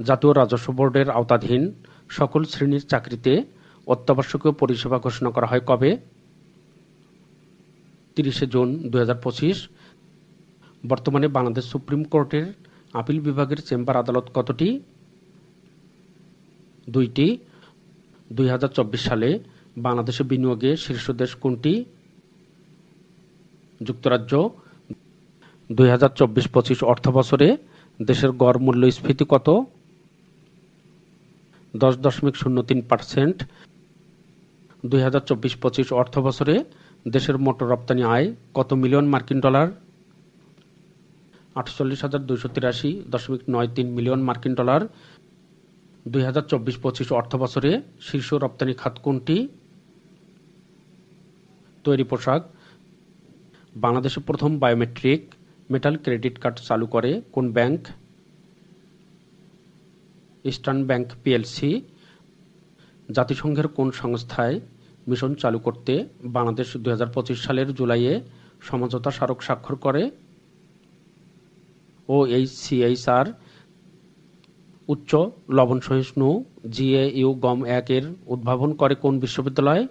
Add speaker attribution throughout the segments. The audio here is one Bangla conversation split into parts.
Speaker 1: জাতীয় রাজস্ব বোর্ডের আওতাধীন সকল শ্রেণীর চাকরিতে অত্যাবশ্যকীয় পরিষেবা ঘোষণা করা হয় কবে? 30 জুন 2025। বর্তমানে বাংলাদেশ সুপ্রিম কোর্টের আপিল বিভাগের চেম্বার আদালত কতটি? 2টি। 2024 সালে বাংলাদেশে বিনিয়োগে শীর্ষ দেশ কোনটি? যুক্তরাজ্য। 2024-25 অর্থবছরে দেশের গড় মূল্যস্ফীতি কত? 10.03%। 2024-25 অর্থবছরে দেশের মোট রপ্তানি আয় কত মিলিয়ন মার্কিন ডলার? 48,283.93 মিলিয়ন মার্কিন ডলার। 2024-25 অর্থবছরে শীর্ষ রপ্তানি খাত কোনটি? তৈরি পোশাক। বাংলাদেশে প্রথম বায়োমেট্রিক মেটাল ক্রেডিট কার্ড চালু করে কোন ব্যাংক? Eastern bank PLC. জাতিসংঘের কোন সংস্থায় মিশন চালু করতে বাংলাদেশ 2025 সালের জুলাইয়ে সমঝোতা স্মারক স্বাক্ষর করে? OHCHR। উচ্চ লবণ সহিষ্ণু GAU গম 1 এর উদ্ভাবন করে কোন বিশ্ববিদ্যালয়?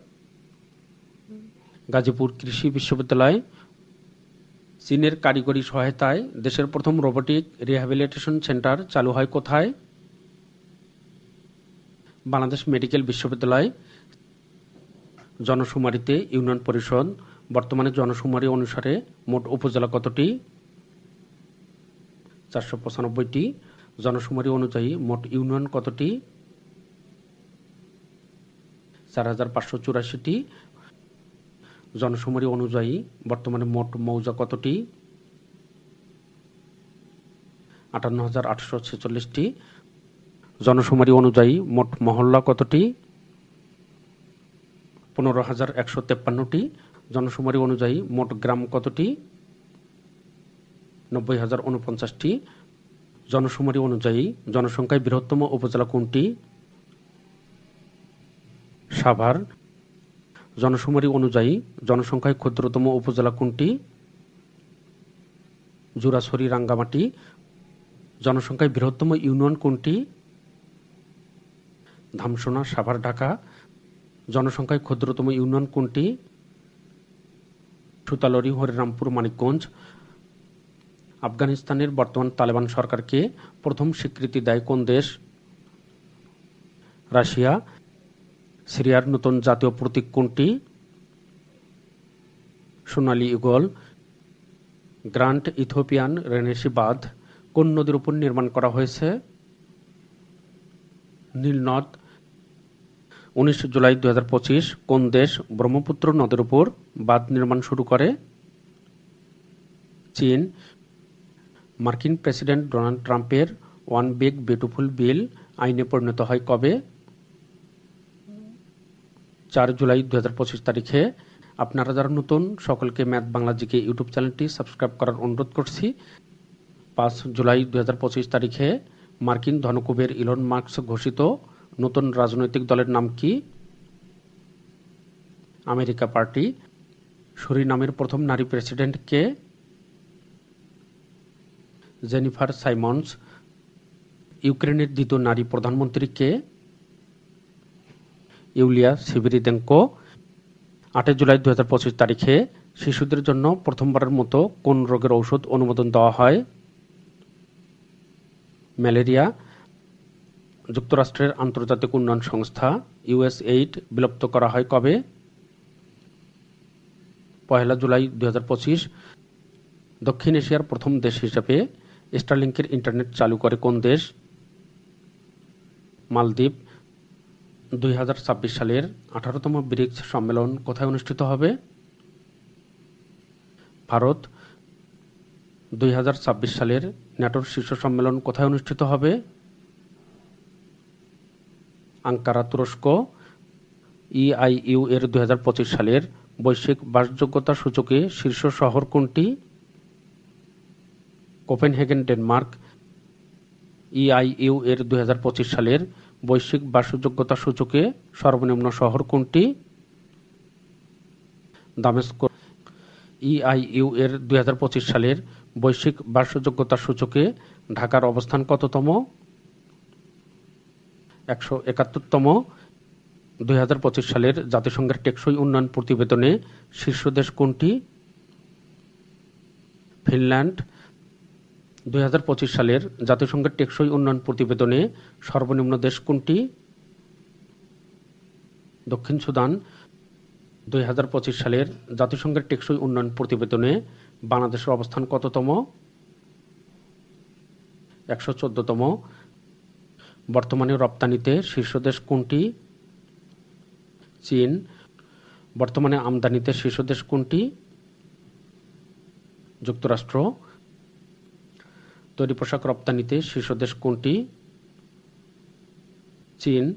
Speaker 1: গাজীপুর কৃষি বিশ্ববিদ্যালয়। চীনের কারিগরি সহায়তায় দেশের প্রথম রোবোটিক রিহ্যাবিলিটেশন সেন্টার চালু হয় কোথায়? বাংলাদেশ মেডিকেল বিশ্ববিদ্যালয়। জনশুমারিতে ইউনিয়ন পরিষদ। বর্তমানে জনশুমারি অনুসারে মোট উপজেলা কতটি? 495টি। জনশুমারি অনুযায়ী মোট ইউনিয়ন কতটি? 4,584টি। জনশুমারি অনুযায়ী বর্তমানে মোট মৌজা কতটি? 58,846টি। জনশুমারি অনুযায়ী মোট মহল্লা কতটি? 15,153টি। জনশুমারি অনুযায়ী মোট গ্রাম কতটি? 90,049টি। জনশুমারি অনুযায়ী জনসংখ্যায় বৃহত্তম উপজেলা কোনটি? সাভার। জনশুমারি অনুযায়ী জনসংখ্যায় ক্ষুদ্রতম উপজেলা কোনটি? জুরাছড়ি রাঙ্গামাটি। জনসংখ্যায় বৃহত্তম ইউনিয়ন কোনটি? ধামসোনা সাভার ঢাকা। জনসংখ্যায় ক্ষুদ্রতম ইউনিয়ন কোনটি? সুতালরি হরিরামপুর মানিকগঞ্জ। আফগানিস্তানের বর্তমান তালেবান সরকারকে প্রথম স্বীকৃতি দেয় কোন দেশ? রাশিয়া। সিরিয়ার নতুন জাতীয় প্রতীক কোনটি? সোনালী ঈগল। গ্র্যান্ড ইথিওপিয়ান রেনেসি বাঁধ কোন নদীর উপর নির্মাণ করা হয়েছে? নীল নদ। 19 জুলাই 2025 কোন দেশ ব্রহ্মপুত্র নদের উপর বাঁধ নির্মাণ শুরু করে? চীন। মার্কিন প্রেসিডেন্ট ডোনাল্ড ট্রাম্পের ওয়ান বিগ বিউটিফুল বিল আইনে পরিণত হয় কবে? 4 জুলাই 2025 তারিখে। আপনারা যারা নতুন সকলকে ম্যাথ বাংলা জিকে ইউটিউব চ্যানেলটি সাবস্ক্রাইব করার অনুরোধ করছি। 5 জুলাই 2025 তারিখে মার্কিন ধনকুবের ইলন মাস্ক ঘোষিত নতুন রাজনৈতিক দলের নাম কি? America party. সুরিনামের প্রথম নারী প্রেসিডেন্ট কে? Jennifer Simons. ইউক্রেনের দ্বিতীয় নারী প্রধানমন্ত্রী কে? ইউলিয়া সিভিরিদেঙ্কো। 8 জুলাই 2025 তারিখে শিশুদের জন্য প্রথমবারের মতো কোন রোগের ঔষধ অনুমোদন দেওয়া হয়? ম্যালেরিয়া। যুক্তরাষ্ট্রের আন্তর্জাতিক উন্নয়ন সংস্থা USAID বিলুপ্ত করা হয় কবে? 1 জুলাই 2025। দক্ষিণ এশিয়ার প্রথম দেশ হিসেবে স্টারলিংকের ইন্টারনেট চালু করে কোন দেশ? মালদ্বীপ। 2026 সালের 18তম ব্রিক্স সম্মেলন কোথায় অনুষ্ঠিত হবে? ভারত। 2026 সালের ন্যাটোর শীর্ষ সম্মেলন কোথায় অনুষ্ঠিত হবে? আঙ্কারা, তুরস্ক। EIU এর 2025 সালের বৈশ্বিক বাসযোগ্যতা সূচকে শীর্ষ শহর কোনটি? Copenhagen, Denmark. EIU এর 2025 সালের বৈশ্বিক বাসযোগ্যতা সূচকে সর্বনিম্ন শহর কোনটি? দামেস্ক। EIU এর 2025 সালের বৈশ্বিক বাসযোগ্যতা সূচকে ঢাকার অবস্থান কততম? 171তম 2025 সালের জাতিসংঘের টেকসই উন্নয়ন প্রতিবেদনে শীর্ষ দেশ কোনটি? ফিনল্যান্ড। 2025 সালের জাতিসংঘের টেকসই উন্নয়ন প্রতিবেদনে সর্বনিম্ন দেশ কোনটি? দক্ষিণ সুদান। 2025 সালের জাতিসংঘের টেকসই উন্নয়ন প্রতিবেদনে বাংলাদেশের অবস্থান কততম? 114তম। বর্তমানে রপ্তানিতে শীর্ষ দেশ কোনটি? চীন। বর্তমানে আমদানিতে শীর্ষ দেশ কোনটি? যুক্তরাষ্ট্র। তৈরি পোশাক রপ্তানিতে শীর্ষ দেশ কোনটি? চীন।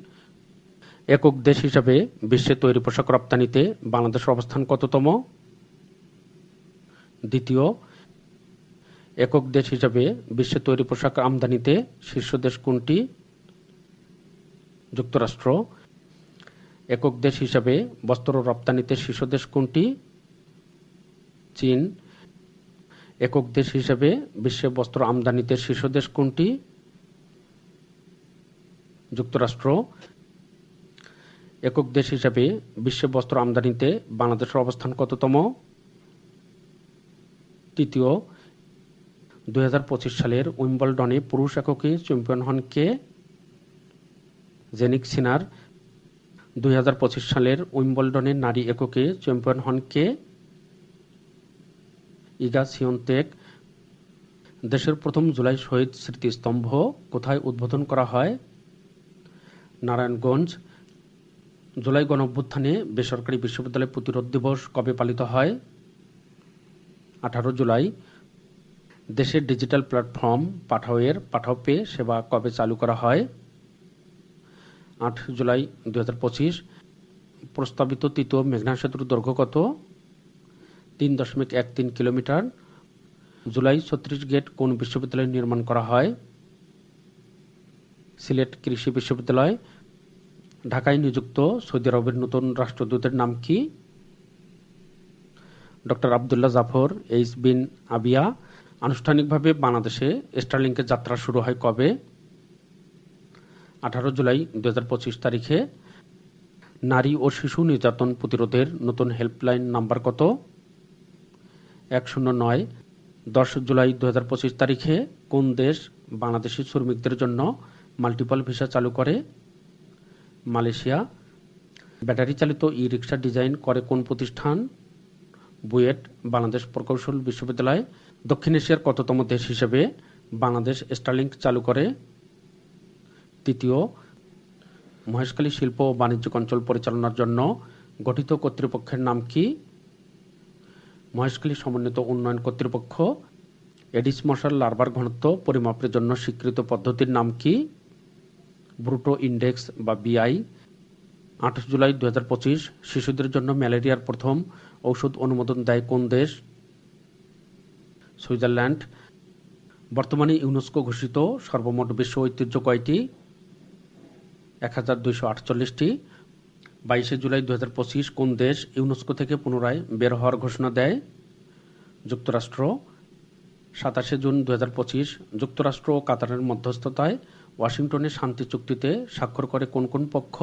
Speaker 1: একক দেশ হিসাবে বিশ্বে তৈরি পোশাক রপ্তানিতে বাংলাদেশের অবস্থান কততম? দ্বিতীয়। একক দেশ হিসাবে বিশ্বে তৈরি পোশাক আমদানিতে শীর্ষ দেশ কোনটি? যুক্তরাষ্ট্র। একক দেশ হিসাবে বস্ত্র রপ্তানিতে শীর্ষ দেশ কোনটি? চীন। একক দেশ হিসাবে বিশ্বে বস্ত্র আমদানিতে শীর্ষ দেশ কোনটি? যুক্তরাষ্ট্র। একক দেশ হিসাবে বিশ্বে বস্ত্র আমদানিতে বাংলাদেশের অবস্থান কততম? তৃতীয়। 2025 সালের উইম্বলডনে পুরুষ এককে চ্যাম্পিয়ন হন কে? জেনিক সিনার। 2025 সালের উইম্বলডনে নারী এককে চ্যাম্পিয়ন হন কে? ইগা সিওনতেক। দেশের প্রথম জুলাই শহীদ স্মৃতিস্তম্ভ কোথায় উদ্বোধন করা হয়? নারায়ণগঞ্জ। জুলাই গণঅভ্যুত্থানে বেসরকারি বিশ্ববিদ্যালয় প্রতিরোধ দিবস কবে পালিত হয়? 18 জুলাই। দেশের ডিজিটাল প্ল্যাটফর্ম পাঠাওয়ের পাঠাও পে সেবা কবে চালু করা হয়? 8 জুলাই 2025। প্রস্তাবিত তৃতীয় মেঘনা সেতুর দৈর্ঘ্য কত? 3.13 কিলোমিটার। জুলাই 36 গেট কোন বিশ্ববিদ্যালয়ে নির্মাণ করা হয়? সিলেট কৃষি বিশ্ববিদ্যালয়। ঢাকায় নিযুক্ত সৌদি আরবের নতুন রাষ্ট্রদূতের নাম কি? ডক্টর আবদুল্লাহ জাফর এইচ বিন আবিয়া। আনুষ্ঠানিকভাবে বাংলাদেশে স্টারলিংকের যাত্রা শুরু হয় কবে? 18 জুলাই 2025 তারিখে। নারী ও শিশু নির্যাতন প্রতিরোধের নতুন হেল্পলাইন নাম্বার কত? 109। 10 জুলাই 2025 তারিখে কোন দেশ বাংলাদেশি শ্রমিকদের জন্য মাল্টিপল ভিসা চালু করে? মালয়েশিয়া। ব্যাটারি চালিত ই-রিকশা ডিজাইন করে কোন প্রতিষ্ঠান? বুয়েট বাংলাদেশ প্রকৌশল বিশ্ববিদ্যালয়। দক্ষিণ এশিয়ার কততম দেশ হিসেবে বাংলাদেশ স্টারলিংক চালু করে? তৃতীয়। মহেশখালী শিল্প ও বাণিজ্যিক অঞ্চল পরিচালনার জন্য গঠিত কর্তৃপক্ষের নাম কি? মহেশখালী সমন্বিত উন্নয়ন কর্তৃপক্ষ। এডিস মশার লার্ভার ঘনত্ব পরিমাপের জন্য স্বীকৃত পদ্ধতির নাম কি? ব্রুটো ইন্ডেক্স বা বিআই। 8 জুলাই 2025 শিশুদের জন্য ম্যালেরিয়ার প্রথম ঔষধ অনুমোদন দেয় কোন দেশ? সুইজারল্যান্ড। বর্তমানে ইউনেস্কো ঘোষিত সর্বমোট বিশ্ব ঐতিহ্য কয়টি? 1248টি। 22 জুলাই 2025 কোন দেশ ইউনেস্কো থেকে পুনরায় বের হওয়ার ঘোষণা দেয়? যুক্তরাষ্ট্র। 27 জুন 2025 যুক্তরাষ্ট্র ও কাতারের মধ্যস্থতায় ওয়াশিংটনে শান্তি চুক্তিতে স্বাক্ষর করে কোন কোন পক্ষ?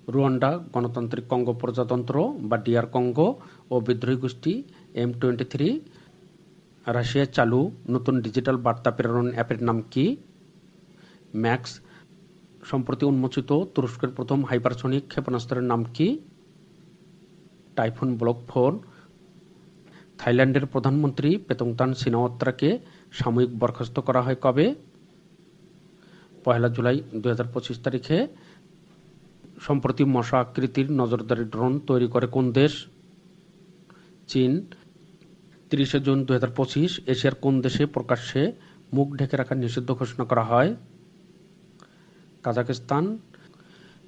Speaker 1: রুয়ান্ডা, গণতান্ত্রিক কঙ্গো প্রজাতন্ত্র বা ডিআর কঙ্গো ও বিদ্রোহী গোষ্ঠী M23। রাশিয়ায় চালু নতুন ডিজিটাল বার্তা প্রেরণ অ্যাপের নাম কি? ম্যাক্স। সম্প্রতি উন্মোচিত তুরস্কের প্রথম হাইপারসনিক ক্ষেপণাস্ত্রের নাম কি? Typhoon block 4। থাইল্যান্ডের প্রধানমন্ত্রী পেতংতান সিনাওয়াত্রাকে সাময়িক বরখাস্ত করা হয় কবে? 1 জুলাই 2025 তারিখে। সম্প্রতি মশা আকৃতির নজরদারি ড্রোন তৈরি করে কোন দেশ? চীন। 30 জুন 2025 এশিয়ার কোন দেশে প্রকাশ্যে মুখ ঢেকে রাখা নিষিদ্ধ ঘোষণা করা হয়? কাজাখস্তান।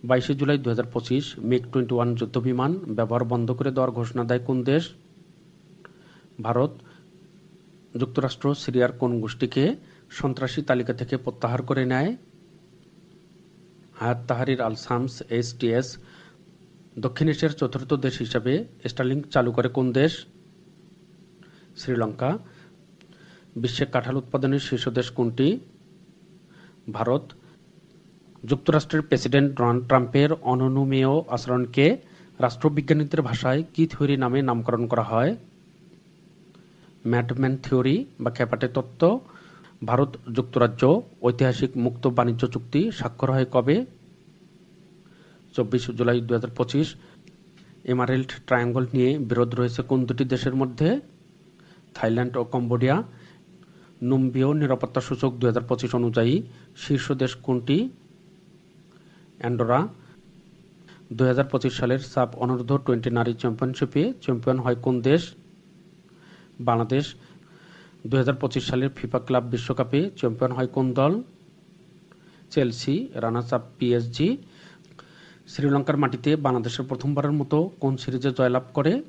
Speaker 1: 22 জুলাই 2025 MiG-21 যুদ্ধবিমান ব্যবহার বন্ধ করে দেওয়ার ঘোষণা দেয় কোন দেশ? ভারত। যুক্তরাষ্ট্র সিরিয়ার কোন গোষ্ঠীকে সন্ত্রাসী তালিকা থেকে প্রত্যাহার করে নেয়? হায়াত তাহরির আল শামস HTS। দক্ষিণ এশিয়ার চতুর্থ দেশ হিসাবে স্টারলিংক চালু করে কোন দেশ? শ্রীলঙ্কা। বিশ্বে কাঁঠাল উৎপাদনের শীর্ষ দেশ কোনটি? ভারত। যুক্তরাষ্ট্রের প্রেসিডেন্ট ডোনাল্ড ট্রাম্পের অননুমেয় আচরণকে রাষ্ট্রবিজ্ঞানীদের ভাষায় কি থিওরি নামে নামকরণ করা হয়? ম্যাডম্যান থিওরি বা খ্যাপাটে তত্ত্ব। ভারত যুক্তরাজ্য ঐতিহাসিক মুক্ত বাণিজ্য চুক্তি স্বাক্ষর হয় কবে? 24 জুলাই 2025। এমারেল্ড ট্রায়াঙ্গল নিয়ে বিরোধ রয়েছে কোন দুটি দেশের মধ্যে? থাইল্যান্ড ও কম্বোডিয়া। নম্বীয় নিরাপত্তা সূচক 2025 অনুযায়ী শীর্ষ দেশ কোনটি? অ্যান্ডোরা। 2025 সালের সাব অনূর্ধ্ব 20 নারী চ্যাম্পিয়নশিপে চ্যাম্পিয়ন হয় কোন দেশ? বাংলাদেশ। 2025 সালের ফিফা ক্লাব বিশ্বকাপে চ্যাম্পিয়ন হয় কোন দল? চেলসি। Runners up PSG. শ্রীলঙ্কার মাটিতে বাংলাদেশের প্রথমবারের মতো কোন সিরিজে জয়লাভ করে?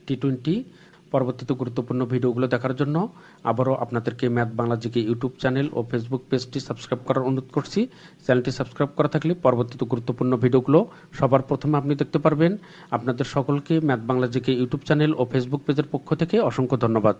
Speaker 1: টি-20। পরবর্তীতে গুরুত্বপূর্ণ ভিডিওগুলো দেখার জন্য আবারও আপনাদেরকে math Bangla GK YouTube channel ও ফেসবুক পেজটি সাবস্ক্রাইব করার অনুরোধ করছি। চ্যানেলটি সাবস্ক্রাইব করা থাকলে পরবর্তীতে গুরুত্বপূর্ণ ভিডিওগুলো সবার প্রথমে আপনি দেখতে পারবেন। আপনাদের সকলকে math Bangla GK YouTube channel ও ফেসবুক পেজের পক্ষ থেকে অসংখ্য ধন্যবাদ।